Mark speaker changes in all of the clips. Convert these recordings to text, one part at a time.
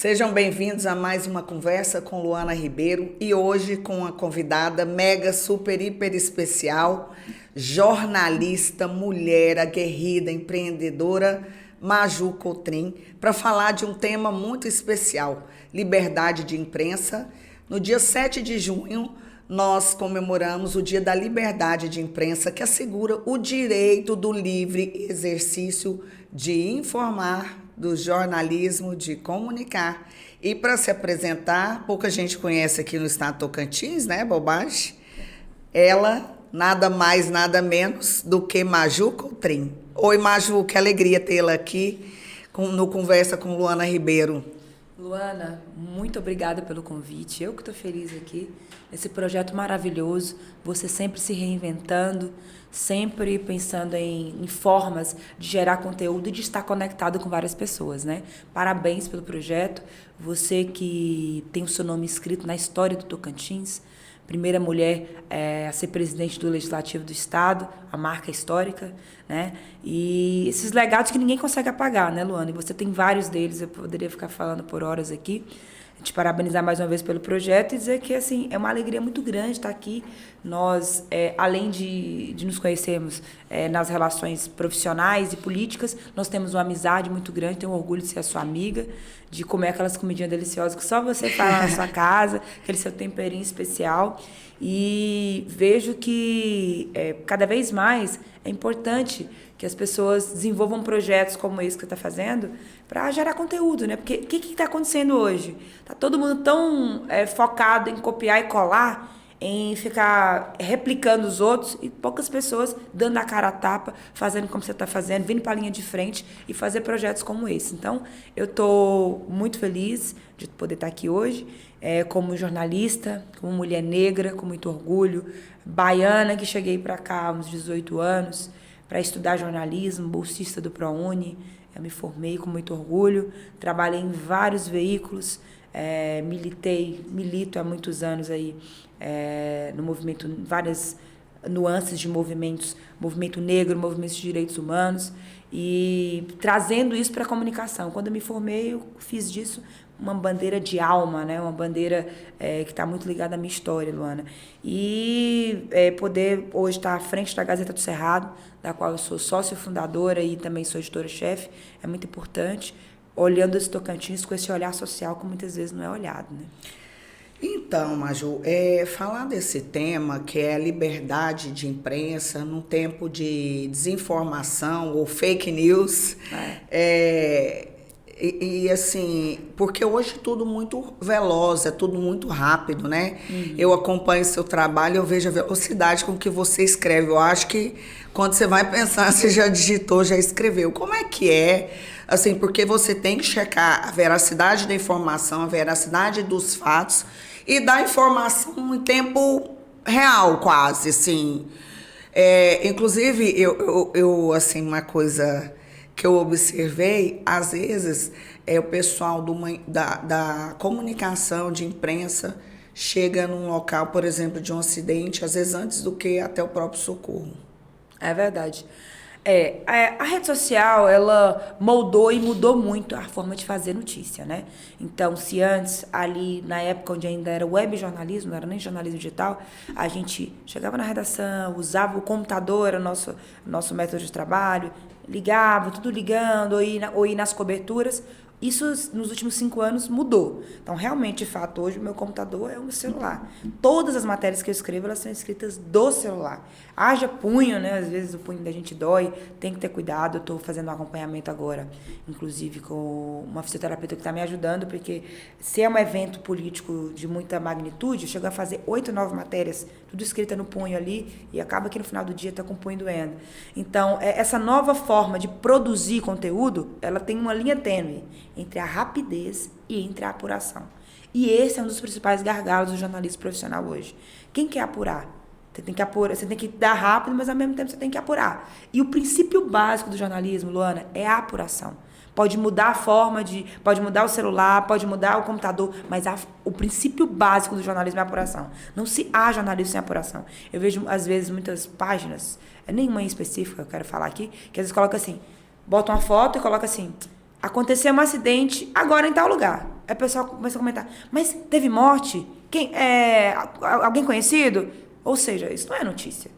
Speaker 1: Sejam bem-vindos a mais uma conversa com Luana Ribeiro e hoje com a convidada mega, super, hiper especial, jornalista, mulher, aguerrida, empreendedora, Maju Cotrim, para falar de um tema muito especial, liberdade de imprensa. No dia 7 de junho, nós comemoramos o Dia da Liberdade de Imprensa, que assegura o direito do livre exercício de informar, do jornalismo, de comunicar. E para se apresentar, pouca gente conhece aqui no estado de Tocantins, né, bobagem? Ela, nada mais, nada menos do que Maju Cotrim. Oi, Maju, que alegria tê-la aqui no Conversa com Luana Ribeiro.
Speaker 2: Luana, muito obrigada pelo convite. Eu que estou feliz aqui. Esse projeto maravilhoso, você sempre se reinventando, sempre pensando em formas de gerar conteúdo e de estar conectado com várias pessoas, né? Parabéns pelo projeto. Você que tem o seu nome escrito na história do Tocantins, primeira mulher a ser presidente do Legislativo do Estado, a marca histórica, né? E esses legados que ninguém consegue apagar, né, Luana? E você tem vários deles, eu poderia ficar falando por horas aqui. Te parabenizar mais uma vez pelo projeto e dizer que assim, é uma alegria muito grande estar aqui. Nós, além de nos conhecermos nas relações profissionais e políticas, nós temos uma amizade muito grande, tenho orgulho de ser a sua amiga, de comer aquelas comidinhas deliciosas que só você faz na sua casa, aquele seu temperinho especial. E vejo que cada vez mais é importante que as pessoas desenvolvam projetos como esse que você está fazendo para gerar conteúdo, né? Porque o que está acontecendo hoje? Está todo mundo tão focado em copiar e colar, em ficar replicando os outros e poucas pessoas dando a cara a tapa, fazendo como você está fazendo, vindo para a linha de frente e fazer projetos como esse. Então, eu estou muito feliz de poder estar aqui hoje, como jornalista, como mulher negra, com muito orgulho, baiana, que cheguei para cá há uns 18 anos, para estudar jornalismo, bolsista do ProUni. Eu me formei com muito orgulho, trabalhei em vários veículos, milito há muitos anos aí no movimento, várias nuances de movimentos, movimento negro, movimentos de direitos humanos, e trazendo isso para a comunicação. Quando eu me formei, eu fiz disso uma bandeira de alma, né? Uma bandeira que está muito ligada à minha história, Luana. E poder hoje estar à frente da Gazeta do Cerrado, da qual eu sou sócio fundadora e também sou editora-chefe, é muito importante, olhando esse Tocantins com esse olhar social que muitas vezes não é olhado, né?
Speaker 1: Então, Maju, falar desse tema, que é a liberdade de imprensa, num tempo de desinformação ou fake news, assim, porque hoje é tudo muito veloz, é tudo muito rápido, né? Uhum. Eu acompanho seu trabalho, eu vejo a velocidade com que você escreve. Eu acho que quando você vai pensar, você já digitou, já escreveu. Como é que é? Assim, porque você tem que checar a veracidade da informação, a veracidade dos fatos e dar informação em tempo real, quase, assim. Inclusive, eu assim, uma coisa que eu observei, às vezes, o pessoal da comunicação, de imprensa, chega num local, por exemplo, de um acidente, às vezes antes do que até o próprio socorro.
Speaker 2: É verdade. A rede social, ela moldou e mudou muito a forma de fazer notícia, né? Então, se antes, ali, na época onde ainda era web jornalismo, não era nem jornalismo digital, a gente chegava na redação, usava o computador, era o nosso método de trabalho, ligava, tudo ligando, ou ir nas coberturas. Isso, nos últimos 5 anos, mudou. Então, realmente, de fato, hoje o meu computador é um celular. Todas as matérias que eu escrevo, elas são escritas do celular. Haja punho, né? Às vezes o punho da gente dói, tem que ter cuidado. Eu estou fazendo um acompanhamento agora, inclusive com uma fisioterapeuta que está me ajudando, porque se é um evento político de muita magnitude, eu chego a fazer 8, 9 matérias, tudo escrita no punho ali, e acaba que no final do dia está com o punho doendo. Então, essa nova forma de produzir conteúdo, ela tem uma linha tênue entre a rapidez e entre a apuração. E esse é um dos principais gargalos do jornalismo profissional hoje. Quem quer apurar? Você tem que apurar, você tem que dar rápido, mas ao mesmo tempo você tem que apurar. E o princípio básico do jornalismo, Luana, é a apuração. Pode mudar a forma pode mudar o celular, pode mudar o computador, mas o princípio básico do jornalismo é a apuração. Não se há jornalismo sem apuração. Eu vejo, às vezes, muitas páginas, nenhuma em específica, eu quero falar aqui, que às vezes coloca assim, bota uma foto e coloca assim, aconteceu um acidente agora em tal lugar. Aí o pessoal começa a comentar, mas teve morte? Alguém conhecido? Ou seja, isso não é notícia.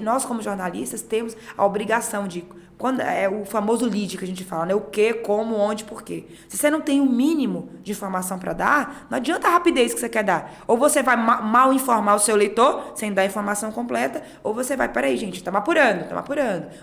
Speaker 2: Nós, como jornalistas, temos a obrigação de... Quando é o famoso lead que a gente fala, né? O que, como, onde, por quê. Se você não tem o mínimo de informação para dar, não adianta a rapidez que você quer dar. Ou você vai mal informar o seu leitor, sem dar a informação completa, ou você vai, peraí, gente, estamos apurando.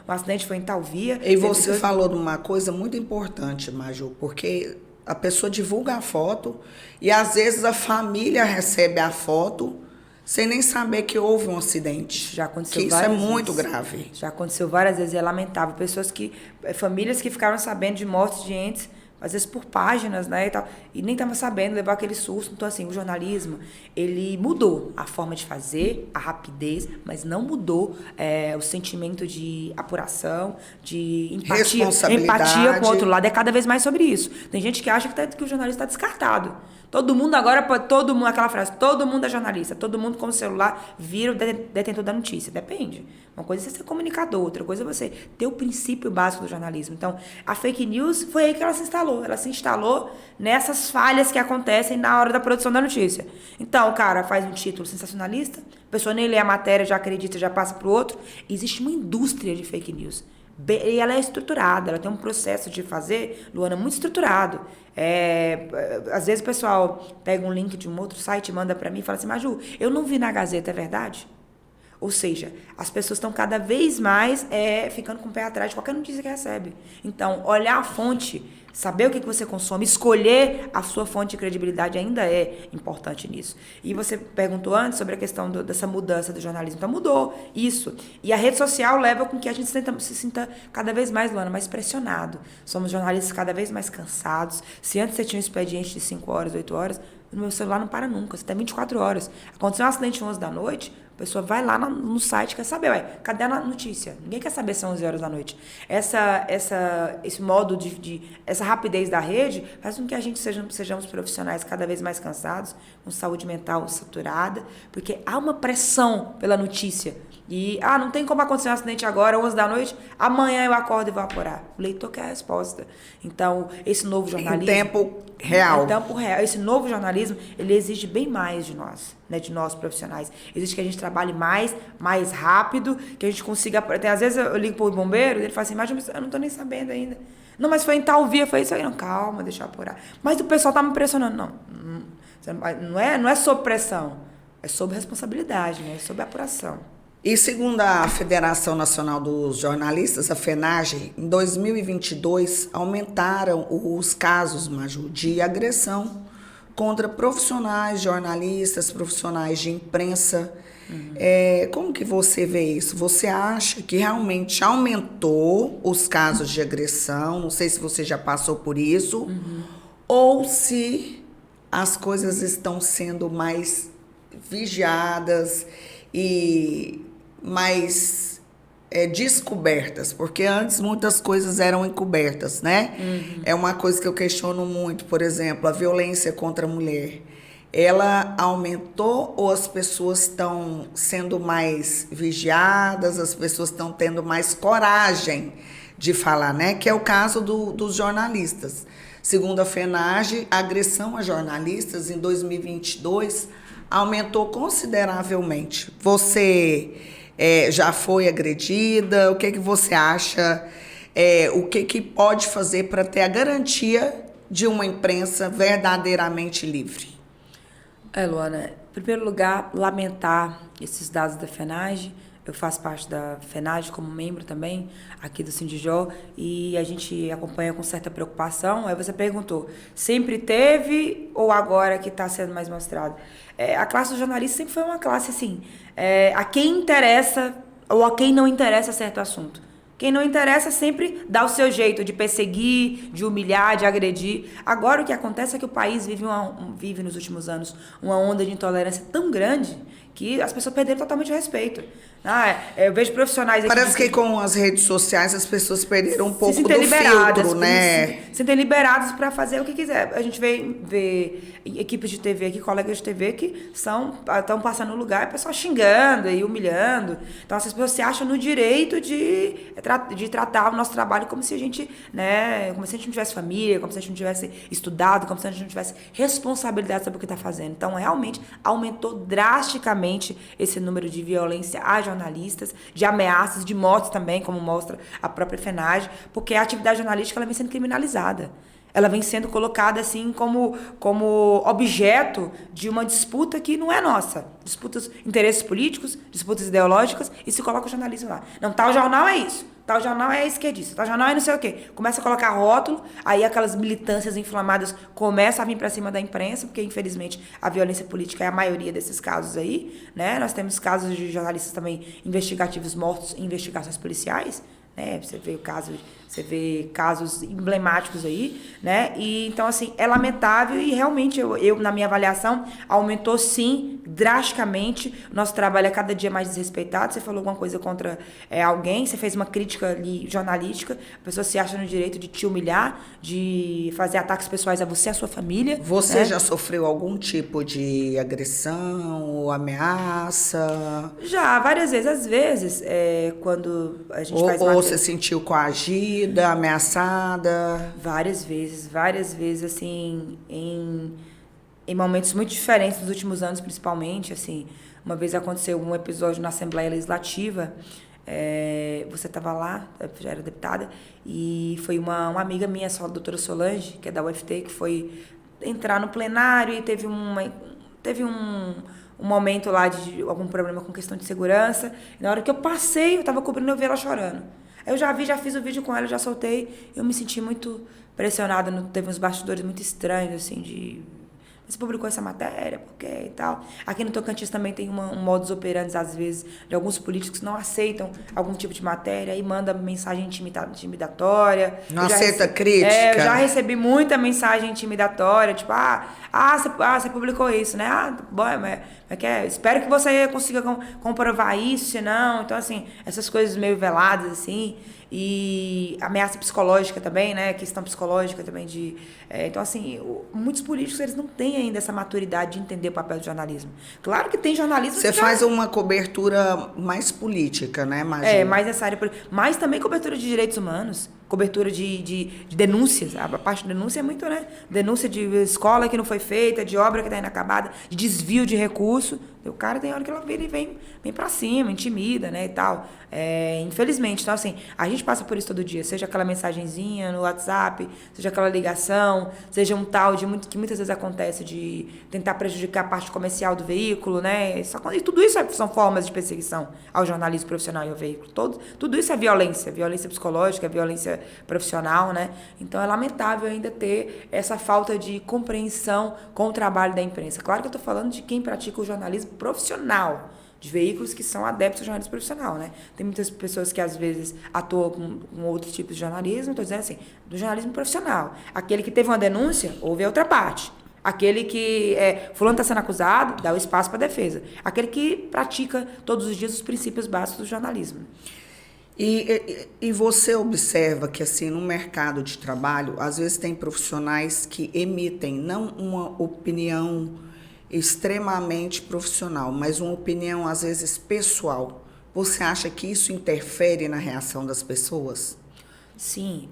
Speaker 2: O acidente foi em tal via.
Speaker 1: E você falou de uma coisa muito importante, Maju, porque a pessoa divulga a foto e às vezes a família recebe a foto sem nem saber que houve um acidente.
Speaker 2: Já aconteceu
Speaker 1: que
Speaker 2: várias
Speaker 1: isso é muito
Speaker 2: vezes.
Speaker 1: grave.
Speaker 2: Já aconteceu várias vezes, é lamentável. Famílias que ficaram sabendo de mortes de entes, às vezes por páginas, né, e nem estavam sabendo, levar aquele susto. Então, assim, o jornalismo, ele mudou a forma de fazer, a rapidez, mas não mudou o sentimento de apuração, de empatia com o outro lado. É cada vez mais sobre isso. Tem gente que acha que o jornalista está descartado. Todo mundo, aquela frase, todo mundo é jornalista, todo mundo com o celular vira o detentor da notícia. Depende. Uma coisa é você ser comunicador, outra coisa é você ter o princípio básico do jornalismo. Então, a fake news foi aí que ela se instalou. Ela se instalou nessas falhas que acontecem na hora da produção da notícia. Então, o cara faz um título sensacionalista, a pessoa nem lê a matéria, já acredita, já passa para o outro. Existe uma indústria de fake news. E ela é estruturada, ela tem um processo de fazer, Luana, muito estruturado. Às vezes o pessoal pega um link de um outro site, manda para mim e fala assim, Maju, eu não vi na Gazeta, é verdade? Ou seja, as pessoas estão cada vez mais ficando com o pé atrás de qualquer notícia que recebe. Então, olhar a fonte, saber o que você consome, escolher a sua fonte de credibilidade ainda é importante nisso. E você perguntou antes sobre a questão dessa mudança do jornalismo. Então, mudou isso. E a rede social leva com que a gente se sinta cada vez mais, Luana, mais pressionado. Somos jornalistas cada vez mais cansados. Se antes você tinha um expediente de 5 horas, 8 horas, o meu celular não para nunca. Você tem 24 horas. Aconteceu um acidente 11 da noite, a pessoa vai lá no site, quer saber, cadê a notícia? Ninguém quer saber se são 11 horas da noite. Esse modo essa rapidez da rede faz com que a gente sejamos profissionais cada vez mais cansados, com saúde mental saturada, porque há uma pressão pela notícia. E, não tem como acontecer um acidente agora, 11 da noite, amanhã eu acordo e vou apurar. O leitor quer a resposta. Então, esse novo jornalismo...
Speaker 1: Em tempo real.
Speaker 2: Em tempo real. Esse novo jornalismo, ele exige bem mais de nós, né, de nós profissionais. Exige que a gente trabalhe mais rápido, que a gente consiga... Às vezes eu ligo pro bombeiro, ele fala assim, mas eu não tô nem sabendo ainda. Não, mas foi em tal via, foi isso aí. Não, calma, deixa eu apurar. Mas o pessoal tá me pressionando. Não é sob pressão, é sob responsabilidade, né? É sob apuração.
Speaker 1: E segundo a Federação Nacional dos Jornalistas, a FENAGE, em 2022 aumentaram os casos, Maju, de agressão contra profissionais, jornalistas, profissionais de imprensa. Como que você vê isso? Você acha que realmente aumentou os casos de agressão? Não sei se você já passou por isso. Ou se as coisas estão sendo mais vigiadas e mais descobertas, porque antes muitas coisas eram encobertas, né? É uma coisa que eu questiono muito, por exemplo, a violência contra a mulher. Ela aumentou ou as pessoas estão sendo mais vigiadas, as pessoas estão tendo mais coragem de falar, né? Que é o caso dos jornalistas. Segundo a FENAGE, a agressão a jornalistas em 2022 aumentou consideravelmente. Você já foi agredida? O que você acha? O que pode fazer para ter a garantia de uma imprensa verdadeiramente livre?
Speaker 2: Luana, em primeiro lugar, lamentar esses dados da FENAGE. Eu faço parte da FENAGE como membro também, aqui do Sindijó, e a gente acompanha com certa preocupação. Aí você perguntou, sempre teve ou agora que está sendo mais mostrado? A classe do jornalista sempre foi uma classe assim, a quem interessa ou a quem não interessa certo assunto. Quem não interessa sempre dá o seu jeito de perseguir, de humilhar, de agredir. Agora o que acontece é que o país vive nos últimos anos uma onda de intolerância tão grande que as pessoas perderam totalmente o respeito. Eu vejo profissionais aqui...
Speaker 1: Parece que com as redes sociais as pessoas perderam um pouco do
Speaker 2: liberadas,
Speaker 1: filtro, né?
Speaker 2: Se sentem liberadas para fazer o que quiser. A gente vê equipes de TV aqui, colegas de TV que estão passando no lugar, o pessoal xingando e humilhando. Então, essas pessoas se acham no direito de tratar o nosso trabalho como se a gente, né, como se a gente não tivesse família, como se a gente não tivesse estudado, como se a gente não tivesse responsabilidade sobre o que está fazendo. Então, realmente, aumentou drasticamente esse número de violência a jornalistas, de ameaças, de mortes também, como mostra a própria FENAGE, porque a atividade jornalística ela vem sendo criminalizada. Ela vem sendo colocada assim como objeto de uma disputa que não é nossa. Disputas, interesses políticos, disputas ideológicas, e se coloca o jornalismo lá. Não, tal jornal é isso, tal jornal é esquerdista, tal jornal é não sei o quê. Começa a colocar rótulo, aí aquelas militâncias inflamadas começam a vir para cima da imprensa, porque infelizmente a violência política é a maioria desses casos aí, né? Nós temos casos de jornalistas também investigativos mortos em investigações policiais, né? Você vê casos emblemáticos aí, né? E então, assim, é lamentável e realmente eu na minha avaliação, aumentou sim, drasticamente. Nosso trabalho é cada dia mais desrespeitado. Você falou alguma coisa contra alguém, você fez uma crítica ali jornalística, a pessoa se acha no direito de te humilhar, de fazer ataques pessoais a você e a sua família.
Speaker 1: Você, né, já sofreu algum tipo de agressão ou ameaça?
Speaker 2: Já, várias vezes. Às vezes, quando a gente faz
Speaker 1: Ou você sentiu coagida, ameaçada?
Speaker 2: Várias vezes, assim, em momentos muito diferentes nos últimos anos, principalmente, assim. Uma vez aconteceu um episódio na Assembleia Legislativa, você estava lá, já era deputada, e foi uma amiga minha, a doutora Solange, que é da UFT, que foi entrar no plenário e teve um momento lá de algum problema com questão de segurança. E na hora que eu passei, eu estava cobrindo, eu vi ela chorando. Eu já fiz o vídeo com ela, já soltei. Eu me senti muito pressionada, teve uns bastidores muito estranhos, assim, de... Você publicou essa matéria, por quê e tal. Aqui no Tocantins também tem um modus operandi, às vezes, de alguns políticos que não aceitam algum tipo de matéria e mandam mensagem intimidatória.
Speaker 1: Não aceita crítica?
Speaker 2: Eu já recebi muita mensagem intimidatória, tipo, você publicou isso, né? Bom, mas espero que você consiga comprovar isso, senão... Então, assim, essas coisas meio veladas, assim... E ameaça psicológica também, né? Questão psicológica também de... então, assim, muitos políticos, eles não têm ainda essa maturidade de entender o papel do jornalismo. Claro que tem jornalismo...
Speaker 1: Você faz uma cobertura mais política, né? Imagina.
Speaker 2: Mais nessa área... Mas também cobertura de direitos humanos, cobertura de denúncias. A parte de denúncia é muito, né? Denúncia de escola que não foi feita, de obra que está inacabada, de desvio de recurso. O cara tem hora que ela vira e vem pra cima, intimida, né, e tal. Infelizmente. Então, assim, a gente passa por isso todo dia. Seja aquela mensagenzinha no WhatsApp, seja aquela ligação, seja um tal que muitas vezes acontece de tentar prejudicar a parte comercial do veículo, né? E tudo isso são formas de perseguição ao jornalismo profissional e ao veículo. Tudo isso é violência psicológica, violência profissional, né? Então, é lamentável ainda ter essa falta de compreensão com o trabalho da imprensa. Claro que eu estou falando de quem pratica o jornalismo profissional, de veículos que são adeptos ao jornalismo profissional, né? Tem muitas pessoas que, às vezes, atuam com outros tipos de jornalismo, estou dizendo assim, do jornalismo profissional. Aquele que teve uma denúncia, ouve a outra parte. Aquele que, fulano está sendo acusado, dá o espaço para a defesa. Aquele que pratica todos os dias os princípios básicos do jornalismo.
Speaker 1: E você observa que, assim, no mercado de trabalho, às vezes tem profissionais que emitem não uma opinião extremamente profissional, mas uma opinião, às vezes, pessoal. Você acha que isso interfere na reação das pessoas?
Speaker 2: Sim,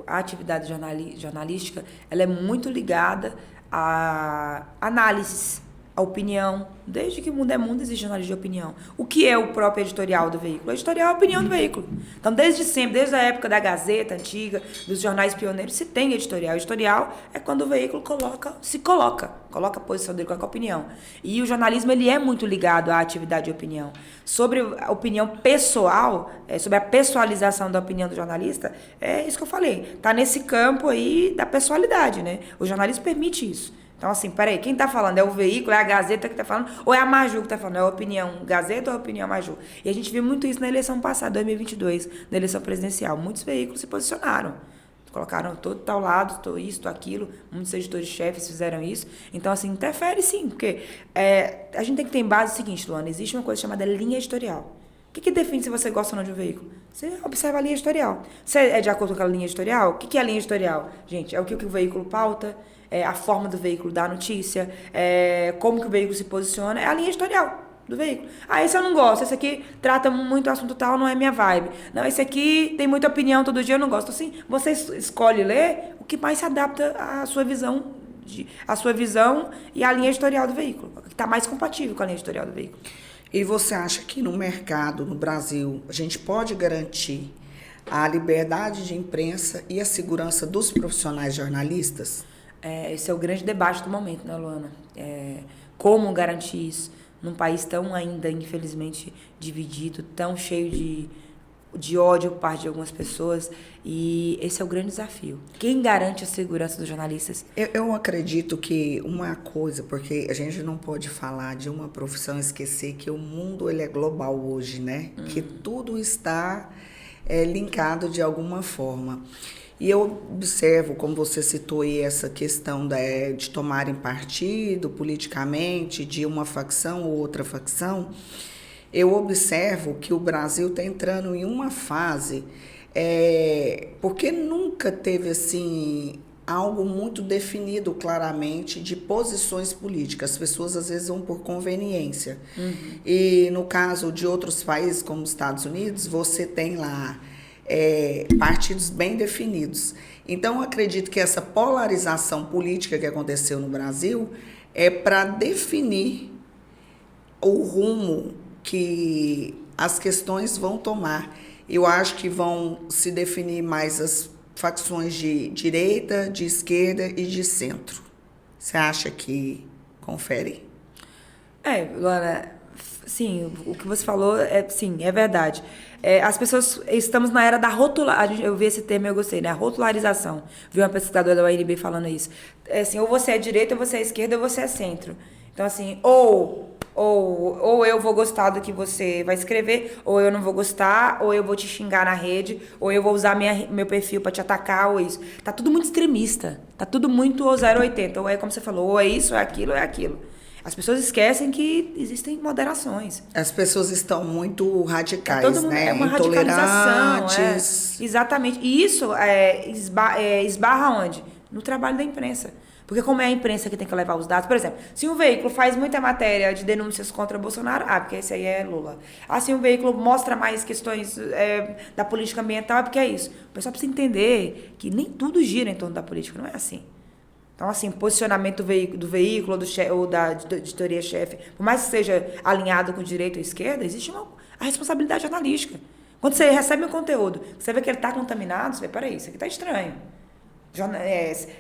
Speaker 2: a atividade jornalística ela é muito ligada a análises, a opinião. Desde que o mundo é mundo, existe jornalismo de opinião. O que é o próprio editorial do veículo? O editorial é a opinião do veículo. Então, desde sempre, desde a época da Gazeta antiga, dos jornais pioneiros, se tem editorial. O editorial é quando o veículo coloca a posição dele, coloca a opinião. E o jornalismo, ele é muito ligado à atividade de opinião. Sobre a opinião pessoal, sobre a pessoalização da opinião do jornalista, é isso que eu falei. Está nesse campo aí da pessoalidade, né? O jornalismo permite isso. Então, assim, peraí, quem está falando? É o veículo, é a Gazeta que está falando? Ou é a Maju que está falando? É a opinião Gazeta ou a opinião Maju? E a gente viu muito isso na eleição passada, 2022, na eleição presidencial. Muitos veículos se posicionaram. colocaram todo tal lado, tô isso, tô aquilo, muitos editores-chefes fizeram isso. Então, assim, interfere sim, porque a gente tem que ter em base o seguinte, Luana, existe uma coisa chamada linha editorial. O que define se você gosta ou não de um veículo? Você observa a linha editorial. Você é de acordo com aquela linha editorial? O que é a linha editorial? Gente, é o que o veículo pauta, é a forma do veículo dar notícia, como que o veículo se posiciona, é a linha editorial do veículo. Ah, esse eu não gosto, esse aqui trata muito assunto tal, não é minha vibe. Não, esse aqui tem muita opinião, todo dia eu não gosto. Assim, você escolhe ler o que mais se adapta à sua visão, e à linha editorial do veículo, o que está mais compatível com a linha editorial do veículo.
Speaker 1: E você acha que no mercado, no Brasil, a gente pode garantir a liberdade de imprensa e a segurança dos profissionais jornalistas?
Speaker 2: Esse é o grande debate do momento, né, Luana? Como garantir isso num país tão ainda, infelizmente, dividido, tão cheio de ódio por parte de algumas pessoas, e esse é o grande desafio. Quem garante a segurança dos jornalistas?
Speaker 1: Eu acredito que uma coisa, porque a gente não pode falar de uma profissão e esquecer que o mundo ele é global hoje, né? Que tudo está linkado de alguma forma. E eu observo, como você citou aí, essa questão de tomarem partido politicamente de uma facção ou outra facção. Eu observo que o Brasil está entrando em uma fase, porque nunca teve assim algo muito definido claramente de posições políticas. As pessoas às vezes vão por conveniência. E no caso de outros países, como os Estados Unidos, você tem lá partidos bem definidos. Então, eu acredito que essa polarização política que aconteceu no Brasil é para definir o rumo que as questões vão tomar. Eu acho que vão se definir mais as facções de direita, de esquerda e de centro. Você acha que confere?
Speaker 2: Luana, sim, o que você falou sim, é verdade. As pessoas, estamos na era da rotularização, eu vi esse termo e eu gostei, né? A rotularização. Vi uma pesquisadora da UNB falando isso. Assim, ou você é direita, ou você é esquerda, ou você é centro. Então, assim, ou eu vou gostar do que você vai escrever, ou eu não vou gostar, ou eu vou te xingar na rede, ou eu vou usar meu perfil para te atacar, ou isso. Tá tudo muito extremista, tá tudo muito 0,80. Ou como você falou, ou é isso, ou é aquilo, ou é aquilo. As pessoas esquecem que existem moderações.
Speaker 1: As pessoas estão muito radicais, né?
Speaker 2: É uma radicalização. Exatamente. E isso esbarra onde? No trabalho da imprensa. Porque como é a imprensa que tem que levar os dados, por exemplo, se um veículo faz muita matéria de denúncias contra Bolsonaro, porque esse aí é Lula. Se um veículo mostra mais questões da política ambiental, porque é isso. O pessoal precisa entender que nem tudo gira em torno da política, não é assim. Então, assim, posicionamento do veículo ou da editoria-chefe, por mais que seja alinhado com direita ou esquerda, existe a responsabilidade jornalística. Quando você recebe um conteúdo, você vê que ele está contaminado, você vê, peraí, isso aqui está estranho.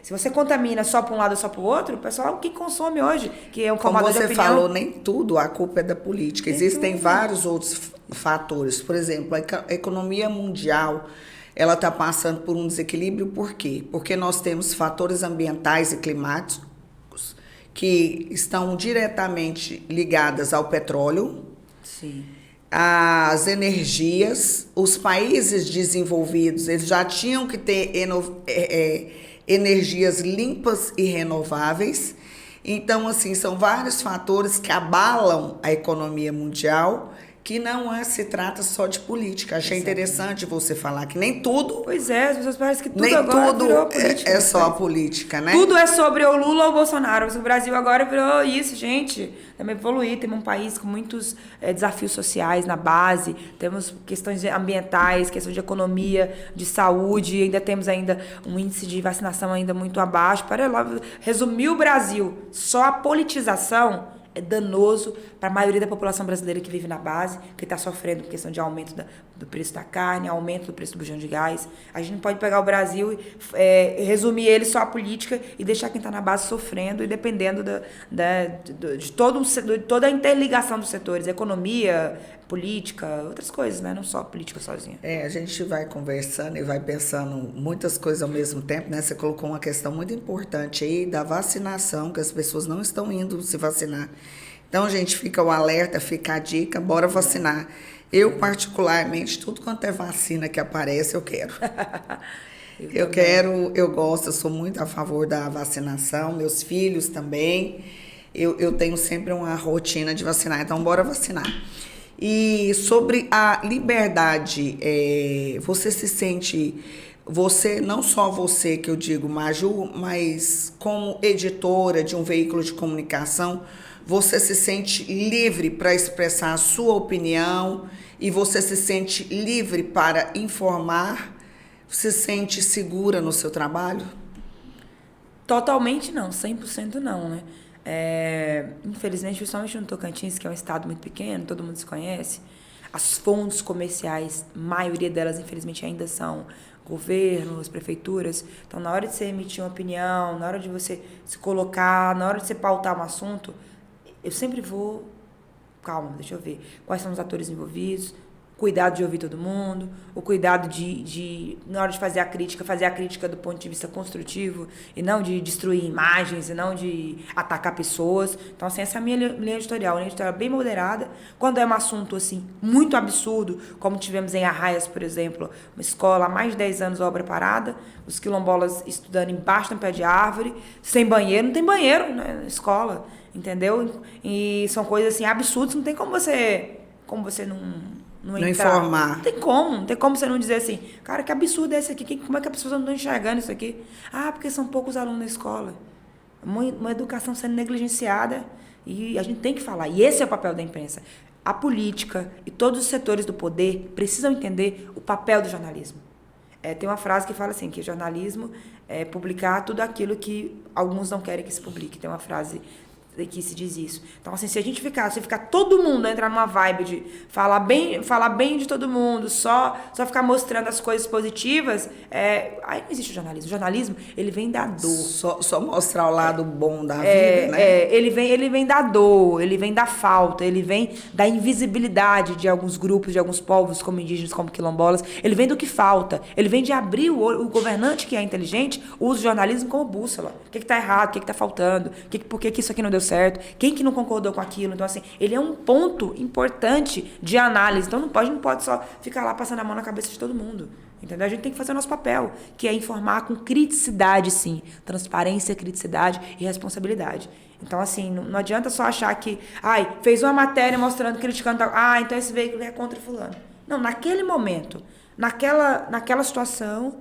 Speaker 2: Se você contamina só para um lado ou só para o outro, o pessoal que consome hoje, que é um formador de opinião...
Speaker 1: Como você falou, nem tudo a culpa é da política. Existem vários outros fatores. Por exemplo, a economia mundial, ela está passando por um desequilíbrio. Por quê? Porque nós temos fatores ambientais e climáticos que estão diretamente ligados ao petróleo.
Speaker 2: Sim.
Speaker 1: As energias, os países desenvolvidos, eles já tinham que ter energias limpas e renováveis. Então, assim, são vários fatores que abalam a economia mundial, que não se trata só de política. Achei interessante você falar que nem tudo...
Speaker 2: Pois é, as pessoas parecem que tudo
Speaker 1: nem
Speaker 2: agora
Speaker 1: tudo
Speaker 2: virou política.
Speaker 1: É só a política, né?
Speaker 2: Tudo é sobre o Lula ou o Bolsonaro. O Brasil agora virou isso, gente. Também evoluir, temos um país com muitos desafios sociais na base, temos questões ambientais, questões de economia, de saúde, ainda temos um índice de vacinação ainda muito abaixo. Para lá, resumir o Brasil, só a politização é danoso para a maioria da população brasileira que vive na base, que está sofrendo por questão de aumento do preço da carne, aumento do preço do bujão de gás. A gente não pode pegar o Brasil e resumir ele só a política e deixar quem está na base sofrendo e dependendo de toda a interligação dos setores, economia, política, outras coisas, né? Não só a política sozinha.
Speaker 1: A gente vai conversando e vai pensando muitas coisas ao mesmo tempo, né? Você colocou uma questão muito importante aí da vacinação, que as pessoas não estão indo se vacinar. Então, gente, fica o alerta, fica a dica, bora vacinar. Eu, particularmente, tudo quanto é vacina que aparece, eu quero. Eu gosto, eu sou muito a favor da vacinação, meus filhos também. Eu tenho sempre uma rotina de vacinar, então bora vacinar. E sobre a liberdade, você se sente, você, não só você que eu digo, Maju, mas como editora de um veículo de comunicação, você se sente livre para expressar a sua opinião e você se sente livre para informar? Você se sente segura no seu trabalho?
Speaker 2: Totalmente não, 100% não, né? Infelizmente, principalmente no Tocantins, que é um estado muito pequeno, todo mundo se conhece, as fontes comerciais, a maioria delas, infelizmente, ainda são governos, prefeituras. Então, na hora de você emitir uma opinião, na hora de você se colocar, na hora de você pautar um assunto, eu sempre vou... Calma, deixa eu ver. Quais são os atores envolvidos? Cuidado de ouvir todo mundo, o cuidado na hora de fazer a crítica do ponto de vista construtivo, e não de destruir imagens, e não de atacar pessoas. Então, assim, essa é a minha linha editorial bem moderada. Quando é um assunto, assim, muito absurdo, como tivemos em Arraias, por exemplo, uma escola há mais de 10 anos, obra parada, os quilombolas estudando embaixo do pé de árvore, sem banheiro, não tem banheiro, né, na escola, entendeu? E são coisas, assim, absurdas, não tem como você não
Speaker 1: informar.
Speaker 2: Não tem como você não dizer assim, cara, que absurdo é esse aqui, como é que as pessoas não estão enxergando isso aqui? Ah, porque são poucos alunos na escola. Uma educação sendo negligenciada e a gente tem que falar. E esse é o papel da imprensa. A política e todos os setores do poder precisam entender o papel do jornalismo. Tem uma frase que fala assim, que jornalismo é publicar tudo aquilo que alguns não querem que se publique. Tem uma frase que se diz isso. Então, assim, se ficar todo mundo entrar numa vibe de falar bem de todo mundo, só ficar mostrando as coisas positivas, aí não existe o jornalismo. O jornalismo, ele vem da dor.
Speaker 1: Só mostrar o lado bom da vida, né?
Speaker 2: Ele vem da dor, ele vem da falta, ele vem da invisibilidade de alguns grupos, de alguns povos, como indígenas, como quilombolas. Ele vem do que falta. Ele vem de abrir o governante que é inteligente, usa o jornalismo como bússola. O que está errado, o que está faltando, por que isso aqui não deu certo, quem que não concordou com aquilo. Então, assim, ele é um ponto importante de análise. Então, não pode só ficar lá passando a mão na cabeça de todo mundo. Entendeu? A gente tem que fazer o nosso papel, que é informar com criticidade, sim. Transparência, criticidade e responsabilidade. Então, assim, não adianta só achar que, fez uma matéria mostrando, criticando, então esse veículo é contra fulano. Não, naquele momento, naquela situação,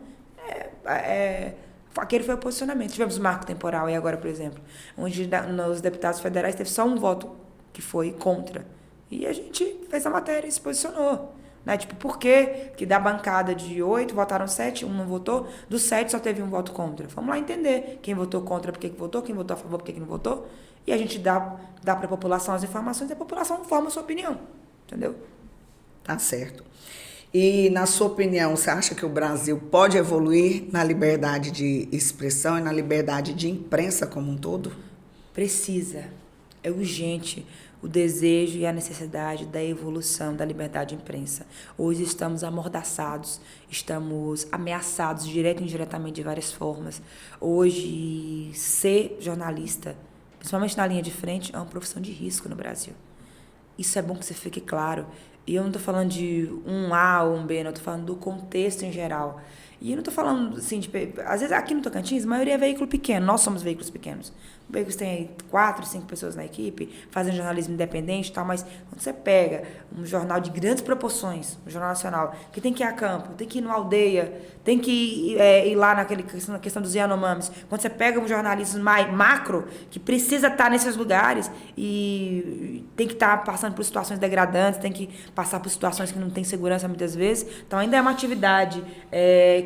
Speaker 2: aquele foi o posicionamento. Tivemos marco temporal aí agora, por exemplo, onde nos deputados federais teve só um voto que foi contra. E a gente fez a matéria e se posicionou. Né? Tipo, por que da bancada de 8 votaram 7, um não votou? Dos 7 só teve um voto contra. Vamos lá entender quem votou contra, por que votou, quem votou a favor, por que não votou. E a gente dá para a população as informações e a população forma a sua opinião. Entendeu?
Speaker 1: Tá certo. E, na sua opinião, você acha que o Brasil pode evoluir na liberdade de expressão e na liberdade de imprensa como um todo?
Speaker 2: Precisa. É urgente o desejo e a necessidade da evolução da liberdade de imprensa. Hoje estamos amordaçados, estamos ameaçados direto e indiretamente de várias formas. Hoje, ser jornalista, principalmente na linha de frente, é uma profissão de risco no Brasil. Isso é bom que você fique claro. E eu não estou falando de um A ou um B, não, eu estou falando do contexto em geral. E eu não estou falando, assim, às vezes aqui no Tocantins, a maioria é veículo pequeno, nós somos veículos pequenos. Veículos têm aí 4, 5 pessoas na equipe, fazem jornalismo independente e tal, mas quando você pega um jornal de grandes proporções, um jornal nacional, que tem que ir a campo, tem que ir numa aldeia, tem que ir lá na questão dos Yanomamis, quando você pega um jornalismo mais macro, que precisa estar nesses lugares e tem que estar passando por situações degradantes, tem que passar por situações que não tem segurança muitas vezes, então ainda é uma atividade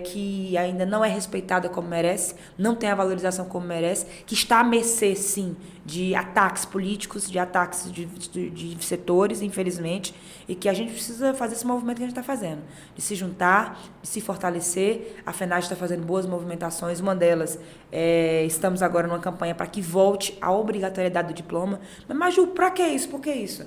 Speaker 2: que ainda não é respeitada como merece, não tem a valorização como merece, que está a mercê, sim, de ataques políticos, de ataques de setores, infelizmente, e que a gente precisa fazer esse movimento que a gente está fazendo, de se juntar, de se fortalecer. A FENAGE está fazendo boas movimentações, uma delas, estamos agora numa campanha para que volte a obrigatoriedade do diploma. Mas, Maju, para que isso? Por que isso?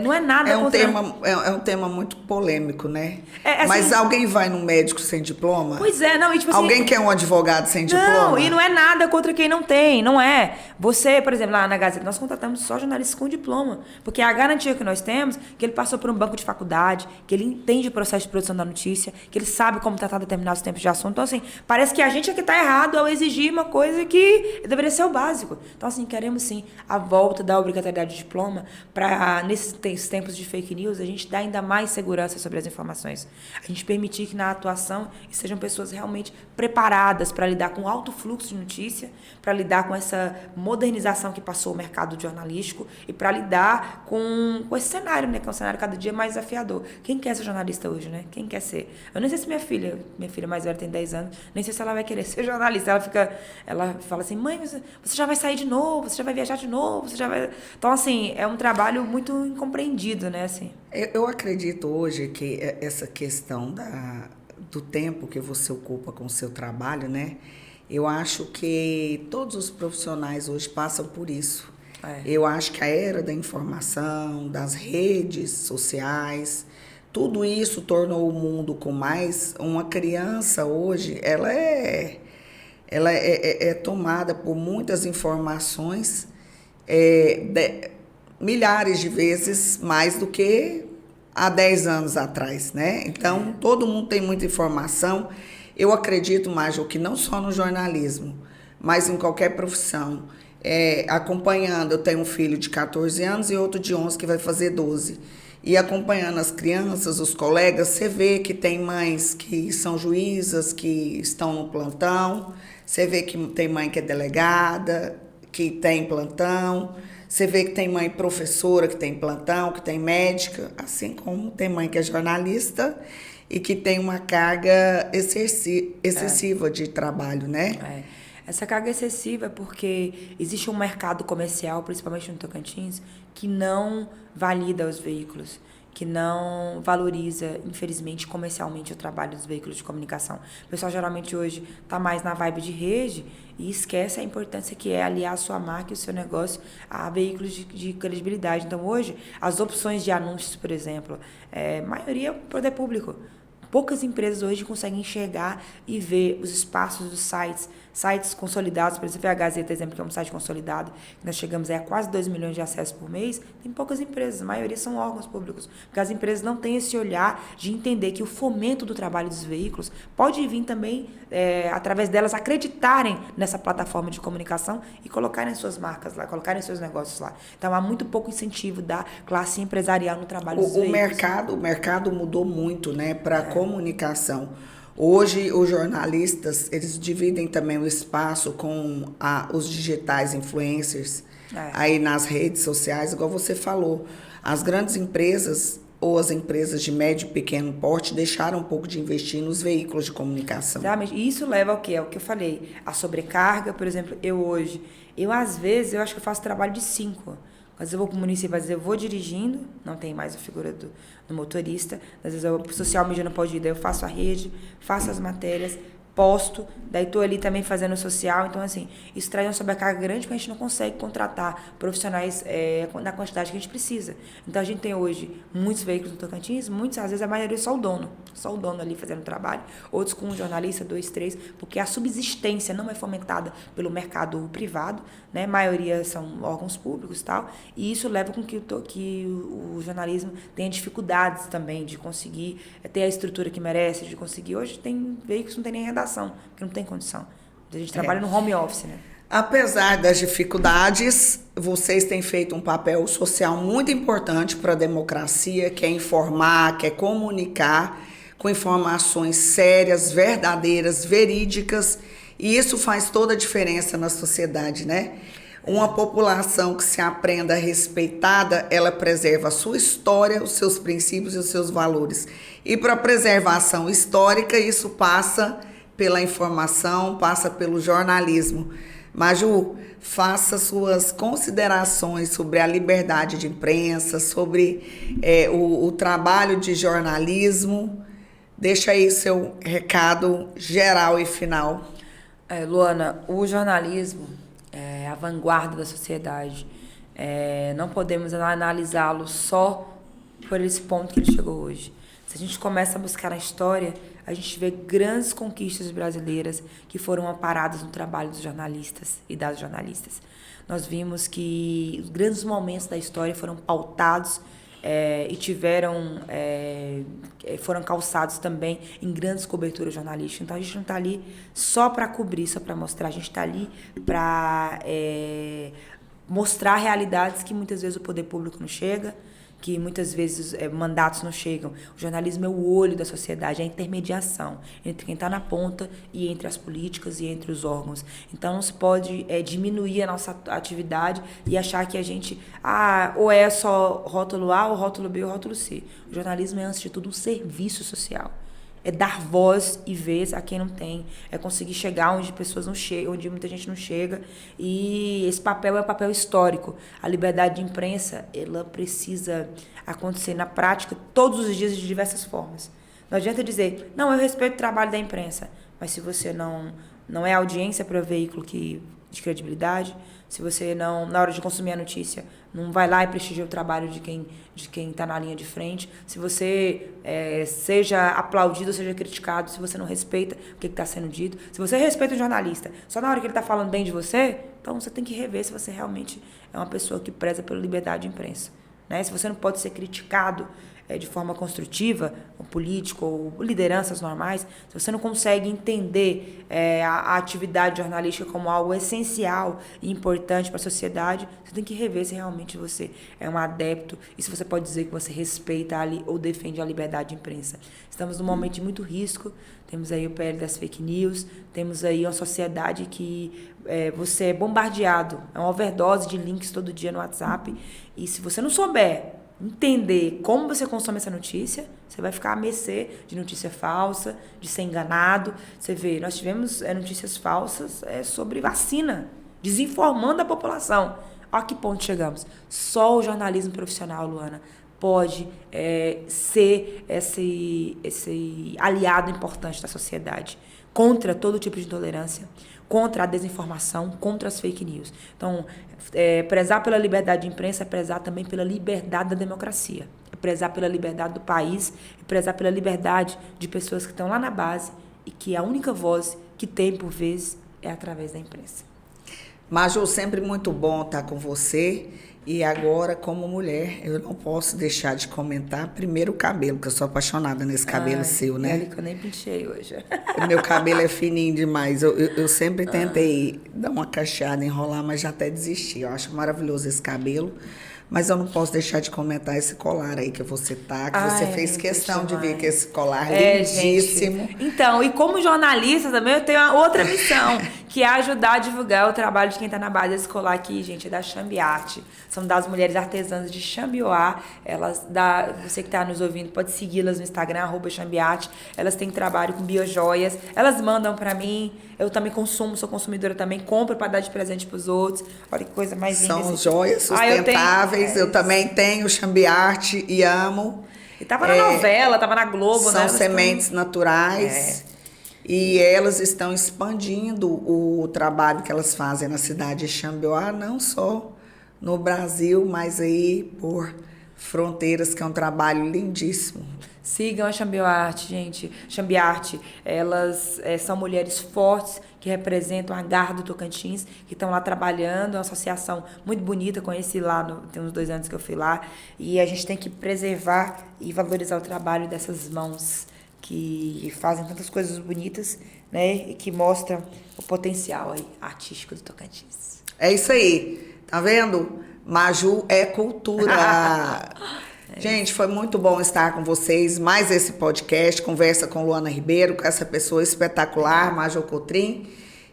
Speaker 2: Não é nada
Speaker 1: É um tema muito polêmico, né?
Speaker 2: Assim,
Speaker 1: mas alguém vai num médico sem diploma?
Speaker 2: Pois é, não, e tipo assim...
Speaker 1: Alguém quer um advogado sem diploma?
Speaker 2: Não, e não é nada contra quem não tem, não é. Você, por exemplo, lá na Gazeta, nós contratamos só jornalistas com diploma, porque a garantia que nós temos é que ele passou por um banco de faculdade, que ele entende o processo de produção da notícia, que ele sabe como tratar determinados tempos de assunto. Então, assim, parece que a gente é que está errado ao exigir uma coisa que deveria ser o básico. Então, assim, queremos sim a volta da obrigatoriedade de diploma para, nesses tempos de fake news, a gente dar ainda mais segurança sobre as informações. A gente permitir que na atuação sejam pessoas realmente preparadas para lidar com alto fluxo de notícia, para lidar com essa modernização que passou o mercado jornalístico e para lidar com esse cenário, né, que é um cenário cada dia mais desafiador. Quem quer ser jornalista hoje, né? Quem quer ser? Eu nem sei se minha filha mais velha tem 10 anos, nem sei se ela vai querer ser jornalista. Ela fala assim, mãe, você já vai sair de novo, você já vai viajar de novo, você já vai... Então, assim, é um trabalho muito incompreendido, né, assim.
Speaker 1: Eu acredito hoje que essa questão do tempo que você ocupa com o seu trabalho, né? Eu acho que todos os profissionais hoje passam por isso. Eu acho que a era da informação, das redes sociais, tudo isso tornou o mundo com mais... Uma criança hoje, ela é tomada por muitas informações, milhares de vezes mais do que há 10 anos atrás, né? Então, todo mundo tem muita informação. Eu acredito, Maju, que não só no jornalismo, mas em qualquer profissão. Acompanhando, eu tenho um filho de 14 anos e outro de 11 que vai fazer 12. E acompanhando as crianças, os colegas, você vê que tem mães que são juízas, que estão no plantão. Você vê que tem mãe que é delegada, que tem plantão. Você vê que tem mãe professora que tem plantão, que tem médica, assim como tem mãe que é jornalista e que tem uma carga excessiva de trabalho, né?
Speaker 2: Essa carga excessiva é porque existe um mercado comercial, principalmente no Tocantins, que não valida os veículos, que não valoriza, infelizmente, comercialmente o trabalho dos veículos de comunicação. O pessoal geralmente hoje está mais na vibe de rede e esquece a importância que é aliar a sua marca e o seu negócio a veículos de credibilidade. Então, hoje, as opções de anúncios, por exemplo, maioria é poder público. Poucas empresas hoje conseguem enxergar e ver os espaços dos sites consolidados. Por exemplo, a Gazeta, exemplo, que é um site consolidado, nós chegamos a quase 2 milhões de acessos por mês, tem poucas empresas, a maioria são órgãos públicos, porque as empresas não têm esse olhar de entender que o fomento do trabalho dos veículos pode vir também, através delas, acreditarem nessa plataforma de comunicação e colocarem suas marcas lá, colocarem seus negócios lá. Então, há muito pouco incentivo da classe empresarial no trabalho dos veículos.
Speaker 1: O mercado mudou muito, né, para comunicação. Hoje, os jornalistas, eles dividem também o espaço com os digitais influencers, aí nas redes sociais, igual você falou. As grandes empresas ou as empresas de médio e pequeno porte deixaram um pouco de investir nos veículos de comunicação.
Speaker 2: Exatamente. E isso leva ao quê? É o que eu falei. A sobrecarga, por exemplo, às vezes, eu acho que eu faço trabalho de 5. Às vezes eu vou para o município, às vezes eu vou dirigindo, não tem mais a figura do motorista. Às vezes o social media não pode ir, daí eu faço a rede, faço as matérias, posto, daí estou ali também fazendo social. Então, assim, isso traz uma sobrecarga grande porque a gente não consegue contratar profissionais na quantidade que a gente precisa. Então, a gente tem hoje muitos veículos no Tocantins, muitos, às vezes a maioria é só o dono ali fazendo trabalho, outros com um jornalista, 2, 3, porque a subsistência não é fomentada pelo mercado privado, né? A maioria são órgãos públicos e tal, e isso leva com que o jornalismo tenha dificuldades também de conseguir ter a estrutura que merece, de conseguir. Hoje tem veículos que não tem nem redação, porque não tem condição. A gente trabalha no home office, né?
Speaker 1: Apesar das dificuldades, vocês têm feito um papel social muito importante para a democracia, que é informar, que é comunicar com informações sérias, verdadeiras, verídicas, e isso faz toda a diferença na sociedade, né? Uma população que se aprenda respeitada, ela preserva a sua história, os seus princípios e os seus valores. E para a preservação histórica, isso passa pela informação, passa pelo jornalismo. Maju, faça suas considerações sobre a liberdade de imprensa, sobre o trabalho de jornalismo. Deixa aí seu recado geral e final.
Speaker 2: Luana, o jornalismo é a vanguarda da sociedade. Não podemos analisá-lo só por esse ponto que ele chegou hoje. Se a gente começa a buscar na história, a gente vê grandes conquistas brasileiras que foram amparadas no trabalho dos jornalistas e das jornalistas. Nós vimos que os grandes momentos da história foram pautados e foram calçados também em grandes coberturas jornalísticas. Então, a gente não está ali só para cobrir, só para mostrar. A gente está ali para mostrar realidades que muitas vezes o poder público não chega, que muitas vezes mandatos não chegam. O jornalismo é o olho da sociedade, é a intermediação entre quem está na ponta e entre as políticas e entre os órgãos. Então não se pode diminuir a nossa atividade e achar que a gente ou é só rótulo A, ou rótulo B, ou rótulo C. O jornalismo é, antes de tudo, um serviço social. É dar voz e vez a quem não tem. É conseguir chegar onde pessoas não chegam, onde muita gente não chega. E esse papel é um papel histórico. A liberdade de imprensa, ela precisa acontecer na prática todos os dias de diversas formas. Não adianta dizer, não, eu respeito o trabalho da imprensa. Mas se você não é audiência para o veículo de credibilidade, se você não, na hora de consumir a notícia, não vai lá e prestigia o trabalho de quem está na linha de frente, se você seja aplaudido ou seja criticado, se você não respeita o que está sendo dito, se você respeita o jornalista só na hora que ele está falando bem de você, então você tem que rever se você realmente é uma pessoa que preza pela liberdade de imprensa. Né? Se você não pode ser criticado de forma construtiva, um político ou lideranças normais, se você não consegue entender a atividade jornalística como algo essencial e importante para a sociedade, você tem que rever se realmente você é um adepto e se você pode dizer que você respeita ou defende a liberdade de imprensa. Estamos num momento de muito risco, temos aí o PL das fake news, temos aí uma sociedade que você é bombardeado, é uma overdose de links todo dia no WhatsApp, e se você não souber entender como você consome essa notícia, você vai ficar à mercê de notícia falsa, de ser enganado. Você vê, nós tivemos notícias falsas sobre vacina, desinformando a população. Olha que ponto chegamos. Só o jornalismo profissional, Luana, pode ser esse aliado importante da sociedade contra todo tipo de intolerância, contra a desinformação, contra as fake news. Então, prezar pela liberdade de imprensa é prezar também pela liberdade da democracia. É prezar pela liberdade do país, é prezar pela liberdade de pessoas que estão lá na base e que a única voz que tem, por vezes, é através da imprensa.
Speaker 1: Maju, sempre muito bom estar com você. E agora, como mulher, eu não posso deixar de comentar primeiro o cabelo, porque eu sou apaixonada nesse cabelo seu, né?
Speaker 2: Olha que eu nem penteei hoje.
Speaker 1: Meu cabelo é fininho demais. Eu sempre tentei dar uma cacheada, enrolar, mas já até desisti. Eu acho maravilhoso esse cabelo. Mas eu não posso deixar de comentar esse colar aí que você tá, que você fez questão de vir com esse colar lindíssimo.
Speaker 2: Gente. Então, e como jornalista também, eu tenho uma outra missão, que é ajudar a divulgar o trabalho de quem está na base desse colar aqui, gente, é da Chambiarte. São das mulheres artesãs de Xambioá. Você que está nos ouvindo, pode segui-las no Instagram, @Chambiarte. Elas têm trabalho com biojoias. Elas mandam para mim. Eu também consumo, sou consumidora também, compro para dar de presente para os outros. Olha que coisa mais linda.
Speaker 1: São joias sustentáveis. Eu também tenho Chambiarte e amo.
Speaker 2: E tava na novela, tava na Globo,
Speaker 1: são
Speaker 2: né?
Speaker 1: São sementes naturais. E elas estão expandindo o trabalho que elas fazem na cidade de Xambioá, não só no Brasil, mas aí por fronteiras, que é um trabalho lindíssimo.
Speaker 2: Sigam a Chambiarte, gente. Chambiarte, elas são mulheres fortes que representam a garra do Tocantins, que estão lá trabalhando, é uma associação muito bonita, conheci lá, tem uns 2 anos que eu fui lá, e a gente tem que preservar e valorizar o trabalho dessas mãos que fazem tantas coisas bonitas, né, e que mostram o potencial aí, artístico do Tocantins.
Speaker 1: É isso aí, tá vendo? Maju é cultura. Gente, foi muito bom estar com vocês. Mais esse podcast, Conversa com Luana Ribeiro, com essa pessoa espetacular, Maju Cotrim,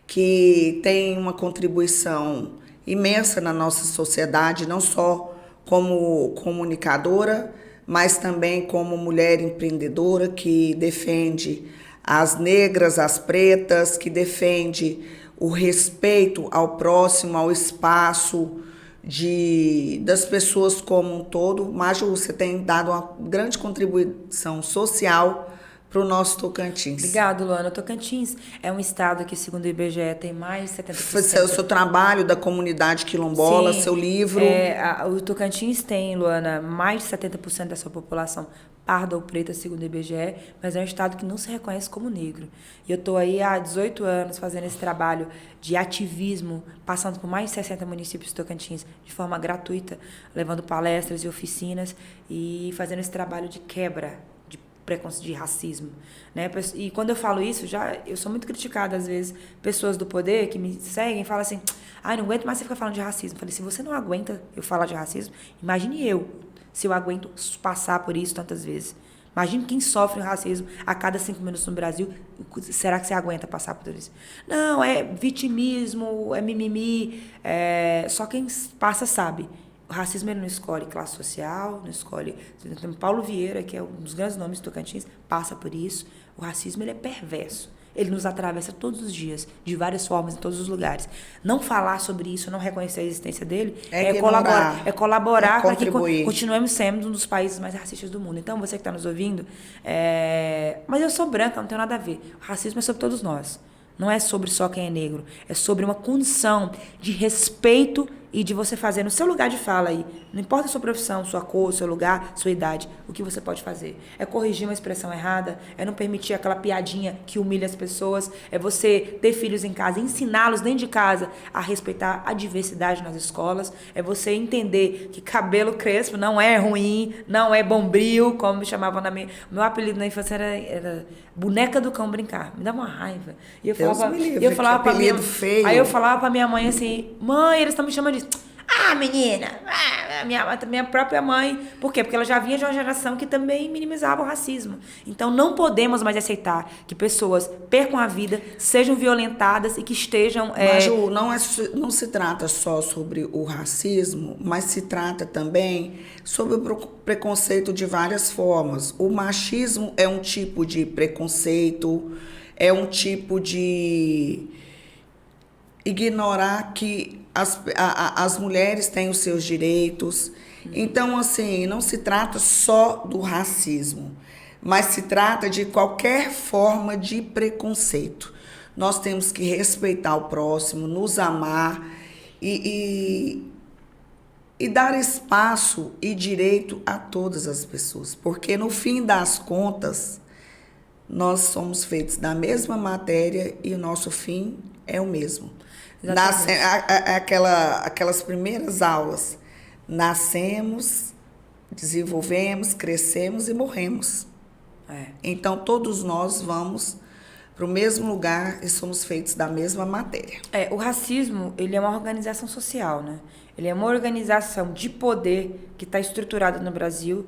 Speaker 1: que tem uma contribuição imensa na nossa sociedade, não só como comunicadora, mas também como mulher empreendedora que defende as negras, as pretas, que defende o respeito ao próximo, ao espaço das pessoas como um todo. Maju, você tem dado uma grande contribuição social para o nosso Tocantins.
Speaker 2: Obrigado, Luana. O Tocantins é um estado que, segundo o IBGE, tem mais de 70%.
Speaker 1: O seu trabalho da comunidade quilombola,
Speaker 2: Sim,
Speaker 1: seu livro.
Speaker 2: O Tocantins tem, Luana, mais de 70% da sua população parda ou preta, segundo o IBGE, mas é um estado que não se reconhece como negro. E eu estou aí há 18 anos fazendo esse trabalho de ativismo, passando por mais de 60 municípios do Tocantins, de forma gratuita, levando palestras e oficinas e fazendo esse trabalho de quebra de preconceito, de racismo, né? E quando eu falo isso, eu sou muito criticada às vezes, pessoas do poder que me seguem falam assim: não aguento mais você ficar falando de racismo. Eu falei: se você não aguenta eu falar de racismo, imagine eu, se eu aguento passar por isso tantas vezes. Imagine quem sofre o racismo a cada 5 minutos no Brasil. Será que você aguenta passar por isso? Não, é vitimismo, é mimimi. Só quem passa sabe. O racismo ele não escolhe classe social, não escolhe... Paulo Vieira, que é um dos grandes nomes do Tocantins, passa por isso. O racismo ele é perverso. Ele nos atravessa todos os dias, de várias formas, em todos os lugares. Não falar sobre isso, não reconhecer a existência dele, colaborar para que continuemos sendo um dos países mais racistas do mundo. Então, você que está nos ouvindo, mas eu sou branca, não tenho nada a ver. O racismo é sobre todos nós. Não é sobre só quem é negro. É sobre uma condição de respeito e de você fazer no seu lugar de fala aí. Não importa a sua profissão, sua cor, seu lugar, sua idade. O que você pode fazer? É corrigir uma expressão errada. É não permitir aquela piadinha que humilha as pessoas. É você ter filhos em casa, ensiná-los dentro de casa a respeitar a diversidade nas escolas. É você entender que cabelo crespo não é ruim, não é bombril, como me chamavam na minha... Meu apelido na infância era boneca do cão brincar. Me dava uma raiva. E eu falava pra minha mãe assim: mãe, eles estão me chamando disso. Menina, minha própria mãe. Por quê? Porque ela já vinha de uma geração que também minimizava o racismo. Então não podemos mais aceitar que pessoas percam a vida, sejam violentadas e que estejam...
Speaker 1: Maju, não se trata só sobre o racismo, mas se trata também sobre o preconceito de várias formas. O machismo é um tipo de preconceito, é um tipo de ignorar que as mulheres têm os seus direitos. Então, assim, não se trata só do racismo, mas se trata de qualquer forma de preconceito. Nós temos que respeitar o próximo, nos amar e dar espaço e direito a todas as pessoas. Porque, no fim das contas, nós somos feitos da mesma matéria e o nosso fim é o mesmo. Aquelas primeiras aulas. Nascemos, desenvolvemos, crescemos e morremos. Então, todos nós vamos para o mesmo lugar e somos feitos da mesma matéria.
Speaker 2: O racismo, ele é uma organização social, né? Ele é uma organização de poder que está estruturada no Brasil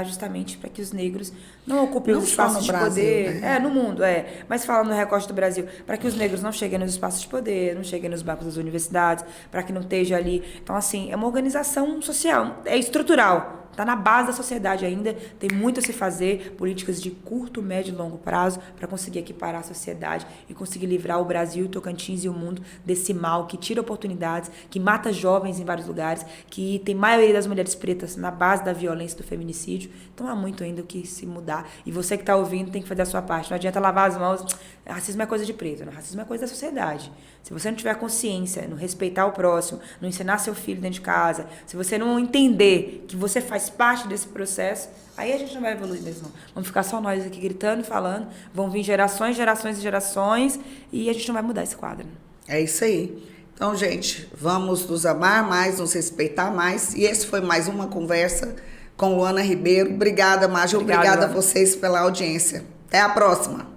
Speaker 2: justamente para que os negros não ocupem os espaços de poder. Né? No mundo, mas falando no recorte do Brasil, para que os negros não cheguem nos espaços de poder, não cheguem nos bancos das universidades, para que não esteja ali. Então, assim, é uma organização social, é estrutural. Está na base da sociedade ainda, tem muito a se fazer, políticas de curto, médio e longo prazo para conseguir equiparar a sociedade e conseguir livrar o Brasil, o Tocantins e o mundo desse mal que tira oportunidades, que mata jovens em vários lugares, que tem maioria das mulheres pretas na base da violência do feminicídio. Então há muito ainda o que se mudar. E você que está ouvindo tem que fazer a sua parte. Não adianta lavar as mãos. Racismo é coisa de preto, não? Racismo é coisa da sociedade. Se você não tiver consciência, não respeitar o próximo, não ensinar seu filho dentro de casa, se você não entender que você faz parte desse processo, aí a gente não vai evoluir mesmo. Vamos ficar só nós aqui gritando e falando, vão vir gerações, gerações e gerações, e a gente não vai mudar esse quadro.
Speaker 1: É isso aí. Então, gente, vamos nos amar mais, nos respeitar mais. E esse foi mais uma conversa com Luana Ribeiro. Obrigada, Maju. Obrigada a vocês pela audiência. Até a próxima.